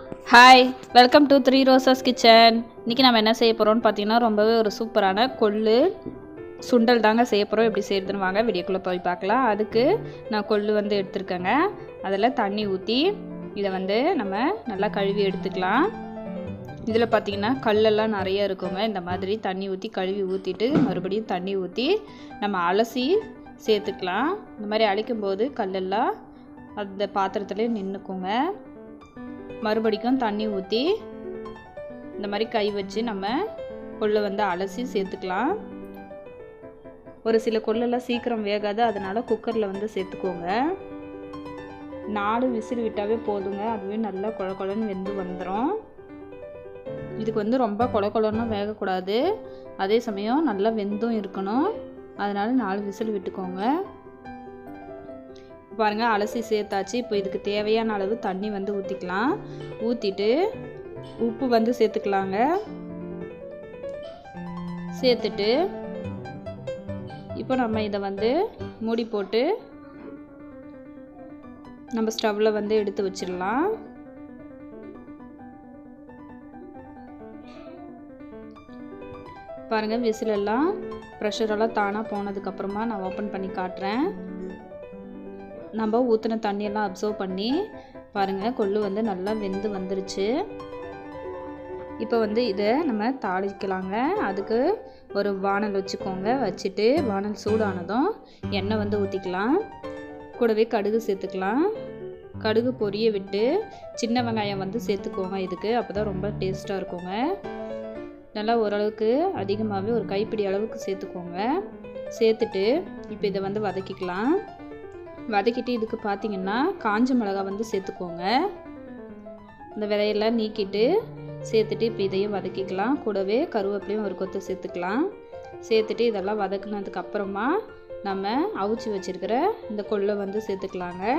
Hi, welcome to 3 roses kitchen. இன்றைக்கி நம்ம என்ன செய்ய போகிறோம்னு பார்த்தீங்கன்னா ரொம்பவே ஒரு சூப்பரான கொள்ளு சுண்டல் தாங்க செய்ய போகிறோம். எப்படி செய்கிறதுன்னு வாங்க வீடியோக்குள்ளே போய் பார்க்கலாம். அதுக்கு நான் கொள்ளு வந்து எடுத்துருக்கேங்க. அதில் தண்ணி ஊற்றி இதை வந்து நம்ம நல்லா கழுவி எடுத்துக்கலாம். இதில் பார்த்திங்கன்னா கல்லெல்லாம் நிறைய இருக்குங்க. இந்த மாதிரி தண்ணி ஊற்றி கழுவி ஊற்றிட்டு மறுபடியும் தண்ணி ஊற்றி நம்ம அலசி சேர்த்துக்கலாம். இந்த மாதிரி அழைக்கும்போது கல்லெல்லாம் அந்த பாத்திரத்துலேயே நின்றுக்குங்க. மறுபடிக்கும் தண்ணி ஊற்றி இந்த மாதிரி கை வச்சு நம்ம கொள்ளை வந்து அலசி சேர்த்துக்கலாம். ஒரு சில கொள்ளெல்லாம் சீக்கிரம் வேகாது, அதனால் குக்கரில் வந்து சேர்த்துக்கோங்க. 4 விசில் விட்டாவே போதுங்க, அதுவே நல்லா கொழ கொழன்னு வெந்து வந்துடும். இதுக்கு வந்து ரொம்ப கொழ கொழன்னு வேகக்கூடாது, அதே சமயம் நல்லா வெந்தும் இருக்கணும். அதனால் 4 விசில் விட்டுக்கோங்க. பாருங்கள், அலசி சேர்த்தாச்சு. இப்போ இதுக்கு தேவையான அளவு தண்ணி வந்து ஊற்றிக்கலாம். ஊற்றிட்டு உப்பு வந்து சேர்த்துக்கலாங்க. சேர்த்துட்டு இப்போ நம்ம இதை வந்து மூடி போட்டு நம்ம ஸ்டவ்வில் வந்து எடுத்து வச்சிடலாம். பாருங்கள், விசிலெல்லாம் ப்ரெஷரெல்லாம் தானாக போனதுக்கப்புறமா நான் ஓப்பன் பண்ணி காட்டுறேன். நம்ம ஊற்றின தண்ணியெல்லாம் அப்சர்வ் பண்ணி பாருங்கள், கொள்ளு வந்து நல்லா வெந்து வந்துருச்சு. இப்போ வந்து இதை நம்ம தாளிக்கலாங்க. அதுக்கு ஒரு வானல் வச்சுக்கோங்க. வச்சுட்டு வானல் சூடானதும் எண்ணெய் வந்து ஊற்றிக்கலாம். கூடவே கடுகு சேர்த்துக்கலாம். கடுகு பொரிய விட்டு சின்ன வெங்காயம் வந்து சேர்த்துக்கோங்க. இதுக்கு அப்போ தான் ரொம்ப டேஸ்ட்டாக இருக்குங்க. நல்லா ஓரளவுக்கு அதிகமாகவே ஒரு கைப்பிடி அளவுக்கு சேர்த்துக்கோங்க. சேர்த்துட்டு இப்போ இதை வந்து வதக்கிக்கலாம். வதக்கிட்டு இதுக்கு பார்த்திங்கன்னா காஞ்ச மிளகா வந்து சேர்த்துக்கோங்க. இந்த விதையெல்லாம் நீக்கிட்டு சேர்த்துட்டு இப்போ இதையும் வதக்கிக்கலாம். கூடவே கருவேப்பிலையும் ஒரு கொத்து சேர்த்துக்கலாம். சேர்த்துட்டு இதெல்லாம் வதக்குனதுக்கு அப்புறமா நம்ம அவிச்சு வச்சுருக்கிற இந்த கொள்ளை வந்து சேர்த்துக்கலாங்க.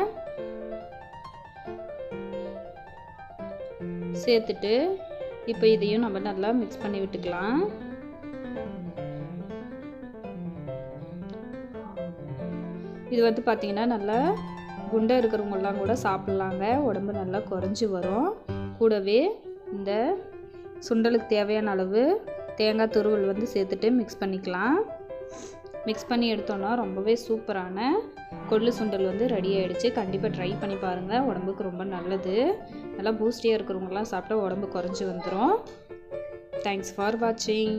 சேர்த்துட்டு இப்போ இதையும் நம்ம நல்லா மிக்ஸ் பண்ணி விட்டுக்கலாம். இது வந்து பார்த்திங்கன்னா நல்லா குண்டாக இருக்கிறவங்கெல்லாம் கூட சாப்பிட்லாங்க. உடம்பு நல்லா குறைஞ்சி வரும். கூடவே இந்த சுண்டலுக்கு தேவையான அளவு தேங்காய் துருவல் வந்து சேர்த்துட்டு மிக்ஸ் பண்ணிக்கலாம். மிக்ஸ் பண்ணி எடுத்தோன்னா ரொம்பவே சூப்பரான கொள்ளு சுண்டல் வந்து ரெடி ஆகிடுச்சு. கண்டிப்பாக ட்ரை பண்ணி பாருங்கள், உடம்புக்கு ரொம்ப நல்லது. நல்லா பூஸ்டியாக இருக்கிறவங்களாம் சாப்பிட்டா உடம்பு குறைஞ்சி வந்துடும். தேங்க்ஸ் ஃபார் வாட்சிங்.